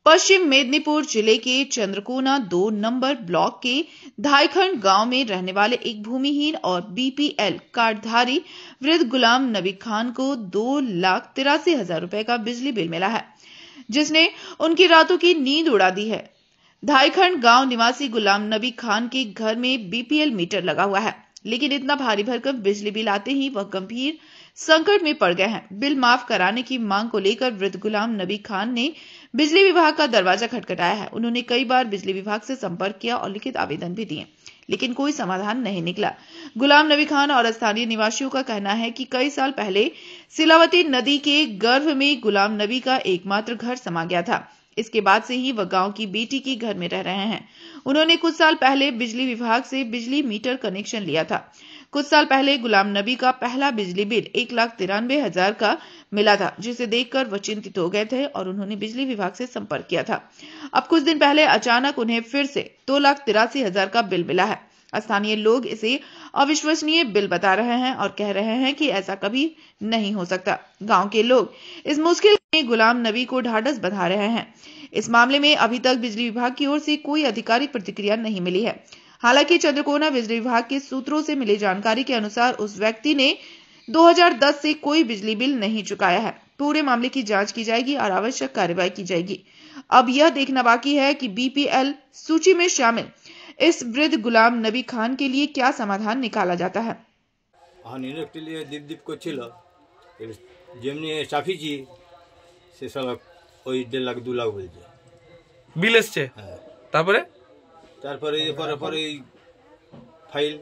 पश्चिम मेदिनीपुर जिले के Chandrakona 2 number block के धाईखंड गांव में रहने वाले एक भूमिहीन और बीपीएल कार्डधारी वृद्ध गुलाम नबी खान को 2,83,000 रुपए का बिजली बिल मिला है, जिसने उनकी रातों की नींद उड़ा दी है। धाईखंड गांव निवासी गुलाम नबी खान के घर में बीपीएल मीटर लगा हुआ है, लेकिन इतना भारी भरकम बिजली बिल आते ही वह गंभीर संकट में पड़ गए हैं। बिल माफ कराने की मांग को लेकर वृद्ध गुलाम नबी खान ने बिजली विभाग का दरवाजा खटखटाया है। उन्होंने कई बार बिजली विभाग से संपर्क किया और लिखित आवेदन भी दिए, लेकिन कोई समाधान नहीं निकला। गुलाम नबी खान और स्थानीय निवासियों का कहना है कि कई साल पहले सिलावती नदी के गर्भ में गुलाम नबी का एकमात्र घर समा गया था। इसके बाद से ही वह गांव की बेटी के घर में रह रहे हैं। उन्होंने कुछ साल पहले बिजली विभाग से बिजली मीटर कनेक्शन लिया था। कुछ साल पहले गुलाम नबी का पहला बिजली बिल 1,93,000 का मिला था, जिसे देखकर वह चिंतित हो गए थे और उन्होंने बिजली विभाग से संपर्क किया था। अब कुछ दिन पहले अचानक उन्हें फिर से 2,83,000 का बिल मिला है। स्थानीय लोग इसे अविश्वसनीय बिल बता रहे हैं और कह रहे हैं कि ऐसा कभी नहीं हो सकता। गांव के लोग इस मुश्किल में गुलाम नबी को ढाढ़स बंधा रहे हैं। इस मामले में अभी तक बिजली विभाग की ओर से कोई आधिकारिक प्रतिक्रिया नहीं मिली है। हालांकि चंद्रकोना बिजली विभाग के सूत्रों से मिली जानकारी के अनुसार उस व्यक्ति ने 2010 से कोई बिजली बिल नहीं चुकाया है। पूरे मामले की जांच की जाएगी और आवश्यक कार्रवाई की जाएगी। अब यह देखना बाकी है कि बीपीएल सूची में शामिल इस वृद्ध गुलाम नबी खान के लिए क्या समाधान निकाला जाता है। বিল এসছে, তারপরে ফাইল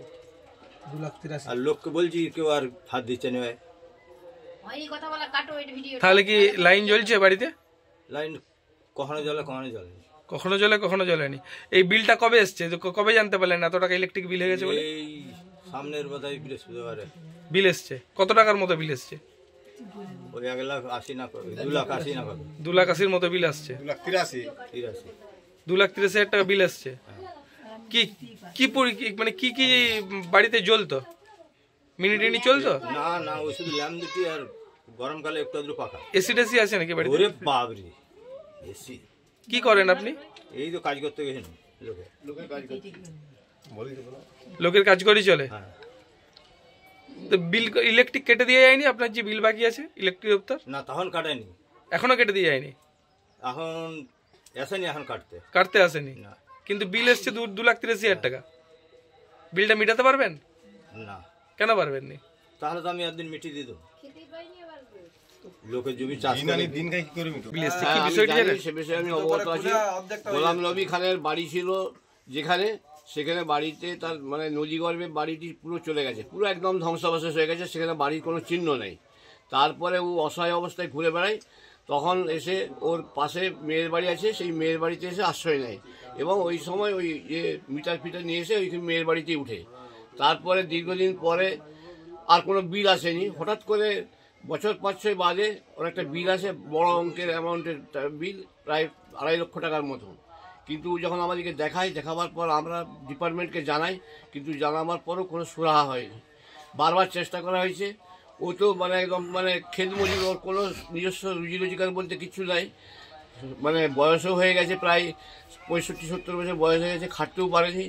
2,83,000 আর লোককে বলছি কেউ আর হাত দিচ্ছে না। তাহলে কি লাইন জ্বলছে বাড়িতে? লাইন কখনো জ্বলে কখনো জ্বলে না। কখনো জ্বলে কখনো জ্বলেনি। এই বিলটা কবে এসছে? কবে জানতে পারলেন এত টাকা ইলেকট্রিক বিল হয়ে গেছে বলে? এই সামনের বোধহয় বৃহস্পতিবারে বিল এসছে। কত টাকার মতো বিল এসছে? ওই 1,80,000 না পাবে, 2,80,000 না পাবে। 2,80,000 মতো বিল আসছে। 2,83,000 টাকা বিল আসছে। কি কি মানে কি কি বাড়িতে জ্বলতো? মিনি টিনি চলতো? না না, ওই শুধু ল্যাম্প দুটি আর গরমকালে একটু আধটু পাখা। এসি টেসি আছে নাকি বাড়িতে? ওরে বাবরে, এসি কি করেন আপনি? এই তো কাজ করতে গেছেন, লোকের কাজ করেই চলে। তো বিল ইলেকট্রিক কেটে দিয়ে যায়নি আপনার যে বিল বাকি আছে ইলেকট্রিক দপ্তর? না, তখন কাটেনি। এখনো কেটে দিয়ে যায়নি? এখন আসেনি, এখন কাটতে আসেনি। না, কিন্তু বিল এসছে 2,83,000 টাকা। বিলটা মিটাতে পারবেন না? কেন পারবেন না? তাহলে তো আমি একদিন মিটিয়ে দিত। লোকের জমি চাষ দিন কি করে বিল এসছে, কি বিষয়টা জানেন? সে বিষয়ে আমি অবগত আছি। গোলাম নবী খানের বাড়ি ছিল যেখানে, সেখানে বাড়িতে তার মানে নদীগর্ভে বাড়িটি পুরো চলে গেছে, পুরো একদম ধ্বংসাবশেষ হয়ে গেছে। সেখানে বাড়ির কোনো চিহ্ন নেই। তারপরে ও অসহায় অবস্থায় ঘুরে বেড়ায়। তখন এসে ওর পাশে মেয়ের বাড়ি আছে, সেই মেয়ের বাড়িতে এসে আশ্রয় নেয় এবং ওই সময় ওই যে মিটার ফিটার নিয়ে এসে ওই মেয়ের বাড়িতেই উঠে। তারপরে দীর্ঘদিন পরে আর কোনো বিল আসেনি। হঠাৎ করে বছর 5-6 বাদে ওর একটা বিল আসে, বড় অঙ্কের অ্যামাউন্টের বিল, প্রায় 2.5 লক্ষ টাকার মতো। কিন্তু যখন আমাদেরকে দেখাবার পর আমরা ডিপার্টমেন্টকে জানাই, কিন্তু জানাবার পরও কোনো সুরাহা হয়নি। বারবার চেষ্টা করা হয়েছে। ও তো মানে একদম মানে খেত মজুর, ওর কোনো নিজস্ব রুজি রোজগার বলতে কিছু নাই। মানে বয়সও হয়ে গেছে, প্রায় 65-70 বছর বয়স হয়ে গেছে, খাটতেও পারেনি,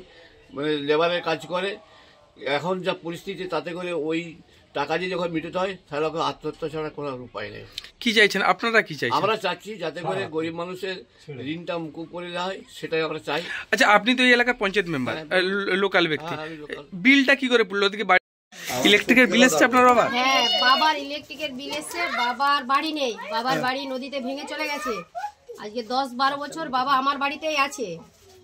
মানে লেবারের কাজ করে। এখন যা পরিস্থিতি, তাতে করে ওই টাকা দিয়ে যখন মিটাতে হয় তাহলে ওকে আত্মহত্যা ছাড়া কোনো উপায় নেই। কি চাইছেন আপনারা? কি চাইছেন? আমরা চাচ্ছি যাতে করে গরিব মানুষের ঋণটা মুকুব করে দেওয়া হয়, সেটাই আমরা চাই। আচ্ছা, আপনি তো এই এলাকার পঞ্চায়েত মেম্বার, লোকাল ব্যক্তি, বিলটা কি করে পড়লো? ওদিকে ইলেকট্রিকের বিল এসছে আপনার বাবা? হ্যাঁ, বাবার ইলেকট্রিকের বিল এসছে। বাবার বাড়ি নেই, বাবার বাড়ি নদীতে ভেঙে চলে গেছে। আজকে 10-12 বছর বাবা আমার বাড়িতেই আছে,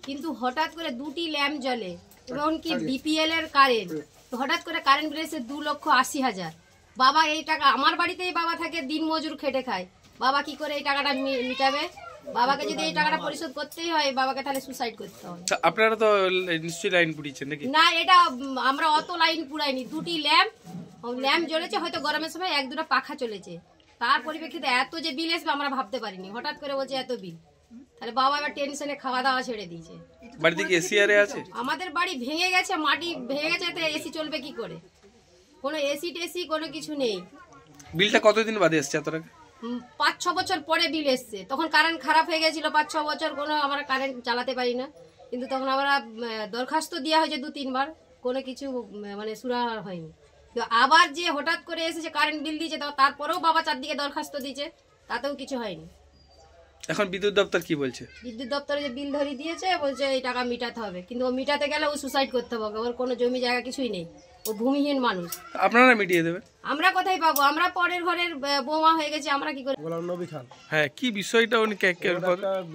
কিন্তু হঠাৎ করে 2টি ল্যাম্প জ্বলে এবং কি বিপিএল এর কারেন্ট। তো হঠাৎ করে কারেন্ট বিল এসে 2,80,000। বাবা এই টাকা, আমার বাড়িতেই বাবা থাকে, দিন মজুর খেটে খায়। বাবা কি করে এই টাকাটা মিটাবে? বাবাকে যদি এই টাকাটা পরিশোধ করতেই হয়, বাবাকে তাহলে সুসাইড করতে হবে। আপনারা তো নিশ্চয়ই লাইন পুড়িয়েছেন নাকি? না, এটা আমরা অত লাইন পুড়াইনি। 2টি ল্যাম্প জ্বলেছে, হয়তো গরমের সময় 1-2টা পাখা চলেছে। তার পরিপ্রেক্ষিতে এত যে বিল আসবে আমরা ভাবতে পারিনি। হঠাৎ করে বলছে এত বিল, তাহলে বাবা এবার টেনশনে খাওয়া দাওয়া ছেড়ে দিয়েছে। বাড়িতে কি এসি আরে আছে? আমাদের বাড়ি ভেঙে গেছে, মাটি ভেঙে গেছে, এতে এসি চলবে কি করে? কোনো এসি টেসি কোনো কিছু নেই। বিলটা কতদিন বাদে এসছে এত টাকা? 5-6 বছর পরে বিল এসছে, তখন কারেন্ট খারাপ হয়ে গেছিল 5-6 বছর কোনো আমরা কারেন্ট চালাতে পারি না, কিন্তু তখন আমরা দরখাস্ত দেওয়া হয়েছে 2-3 বার, কোনো কিছু মানে সুরাহা হয়নি। তো আবার যে হঠাৎ করে এসেছে কারেন্ট বিল দিয়েছে, তারপরেও বাবা চারদিকে দরখাস্ত দিয়েছে, তাতেও কিছু হয়নি। এখন বিদ্যুৎ দপ্তর কি বলছে? বিদ্যুৎ দপ্তরে যে বিল ধরিয়ে দিয়েছে, বলছে এই টাকা মিটাতে হবে, কিন্তু ও মিটাতে গেলে ও সুসাইড করতে হবে, ওর কোনো জমি জায়গা কিছুই নেই, ও ভূমিহীন মানুষ। আপনারা মিটিয়ে দেবেন? আমরা কোথায় পাবো? আমরা পরের ঘরের বোমা হয়ে গেছে, আমরা কি করে? গোলাম নবী খান। হ্যাঁ, কি বিষয়টা উনি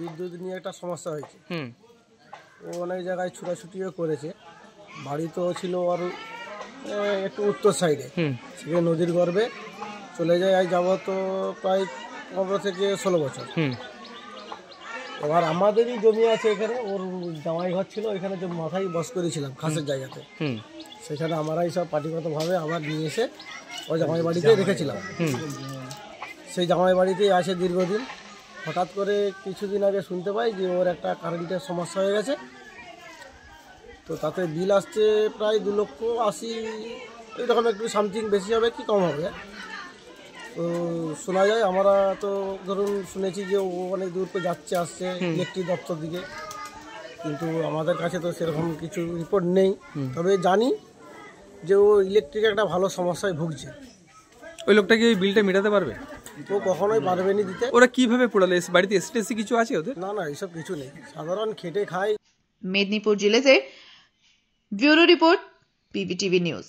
বিদ্যুৎ নিয়ে একটা সমস্যা হয়েছে। ও অনেক জায়গায় ছুটাছুটিও করেছে, বাড়ি তো ছিল আর একটু উত্তর সাইডে, সেখানে নদীর গর্ভে চলে যায়, যাবত প্রায় 15 থেকে 16 বছর। এবার আমাদেরই জমি আছে এখানে, ওর জামাই ঘর ছিল, এখানে যে মাথায় বস করেছিলাম খাসের জায়গাতে, সেখানে আমরাই সব পার্টিগতভাবে আবার নিয়ে এসে ওই জামাই বাড়িতে রেখেছিলাম। সেই জামাই বাড়িতেই আছে দীর্ঘদিন। হঠাৎ করে কিছুদিন আগে শুনতে পাই যে ওর একটা কারেন্টের সমস্যা হয়ে গেছে, তো তাতে বিল আসছে প্রায় 2,80,000, এরকম একটু সামথিং বেশি হবে কি কম হবে। তো শোনা যায়, আমরা তো ধরুন শুনেছি যে ও অনেক দূর করে যাচ্ছে আসছে ইলেকট্রিক দপ্তর দিকে, কিন্তু আমাদের কাছে তো সেরকম কিছু রিপোর্ট নেই। তবে জানি যে ও ইলেকট্রিক একটা ভালো সমস্যায় ভুগছে। ওই লোকটা কি ওই বিলটা মেটাতে পারবে? ও কখনোই পারবে না দিতে। ওরা কিভাবে পড়ালে? বাড়িতে এসটিএসসি কিছু আছে ওদের? না, এসব কিছু নেই, সাধারণ খেটে খায়। মেদিনীপুর জেলা से ब्यूरो रिपोर्ट, PBTV न्यूज।